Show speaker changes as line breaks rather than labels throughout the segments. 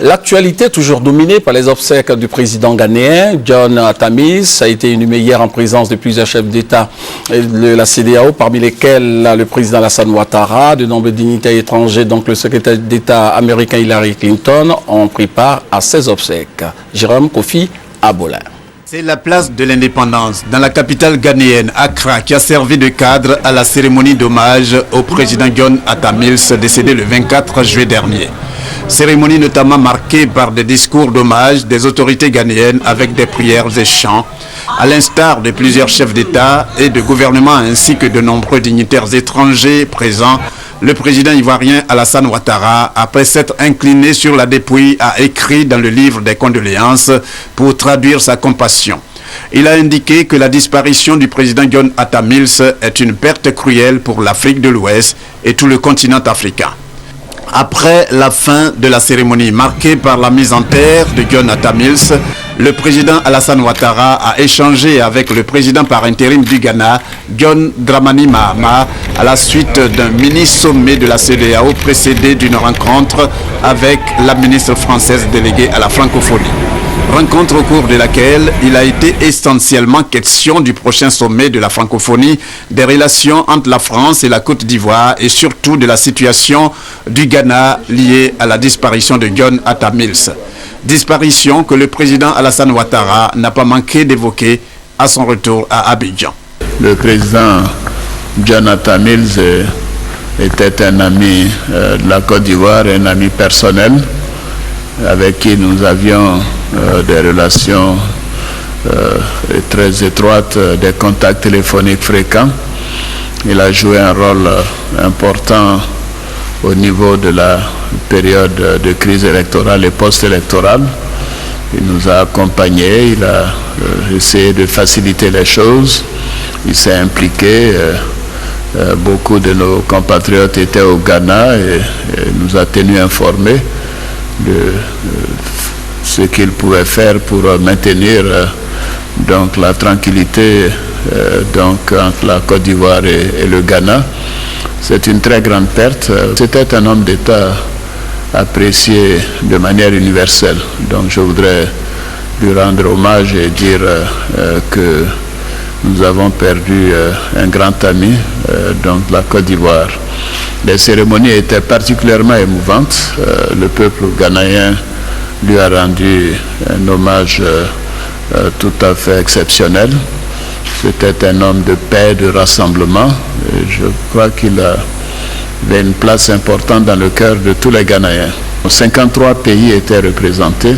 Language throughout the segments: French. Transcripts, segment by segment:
L'actualité est toujours dominée par les obsèques du président ghanéen, John Atta Mills, a été inhumé hier en présence de plusieurs chefs d'État de la CEDEAO, parmi lesquels le président Alassane Ouattara, de nombreux dignitaires étrangers, donc le secrétaire d'État américain Hillary Clinton, ont pris part à ces obsèques. Jérôme Kofi Abolin.
C'est la place de l'indépendance dans la capitale ghanéenne, Accra, qui a servi de cadre à la cérémonie d'hommage au président John Atta Mills, décédé le 24 juillet dernier. Cérémonie notamment marquée par des discours d'hommage des autorités ghanéennes avec des prières et chants, à l'instar de plusieurs chefs d'État et de gouvernement ainsi que de nombreux dignitaires étrangers présents. Le président ivoirien Alassane Ouattara, après s'être incliné sur la dépouille, a écrit dans le livre des condoléances pour traduire sa compassion. Il a indiqué que la disparition du président John Atta Mills est une perte cruelle pour l'Afrique de l'Ouest et tout le continent africain. Après la fin de la cérémonie marquée par la mise en terre de John Atta Mills, le président Alassane Ouattara a échangé avec le président par intérim du Ghana, John Dramani Mahama, à la suite d'un mini-sommet de la CEDEAO précédé d'une rencontre avec la ministre française déléguée à la francophonie. Rencontre au cours de laquelle il a été essentiellement question du prochain sommet de la francophonie, des relations entre la France et la Côte d'Ivoire et surtout de la situation du Ghana liée à la disparition de John Atta Mills. Disparition que le président Alassane Ouattara n'a pas manqué d'évoquer à son retour à Abidjan.
Le président John Atta Mills était un ami de la Côte d'Ivoire, un ami personnel avec qui nous avions des relations très étroites, des contacts téléphoniques fréquents. Il a joué un rôle important au niveau de la période de crise électorale et post-électorale. Il nous a accompagnés, il a essayé de faciliter les choses, il s'est impliqué. Beaucoup de nos compatriotes étaient au Ghana et nous a tenus informés de ce qu'il pouvait faire pour maintenir donc la tranquillité entre la Côte d'Ivoire et le Ghana. C'est une très grande perte. C'était un homme d'État apprécié de manière universelle. Donc je voudrais lui rendre hommage et dire que nous avons perdu un grand ami de la Côte d'Ivoire. Les cérémonies étaient particulièrement émouvantes. Le peuple ghanéen lui a rendu un hommage tout à fait exceptionnel. C'était un homme de paix, de rassemblement. Et je crois qu'il avait une place importante dans le cœur de tous les Ghanéens. 53 pays étaient représentés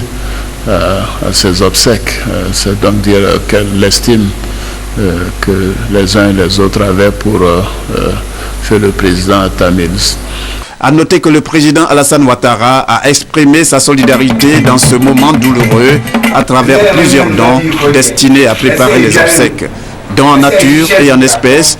à ces obsèques. C'est donc dire l'estime que les uns et les autres avaient pour le président Atta Mills.
A noter que le président Alassane Ouattara a exprimé sa solidarité dans ce moment douloureux à travers plusieurs dons destinés à préparer les obsèques. Dons en nature et en espèces,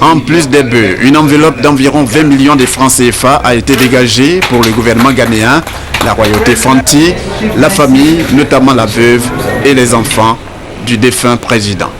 en plus des bœufs. Une enveloppe d'environ 20 millions de francs CFA a été dégagée pour le gouvernement ghanéen, la royauté Fanti, la famille, notamment la veuve et les enfants du défunt président.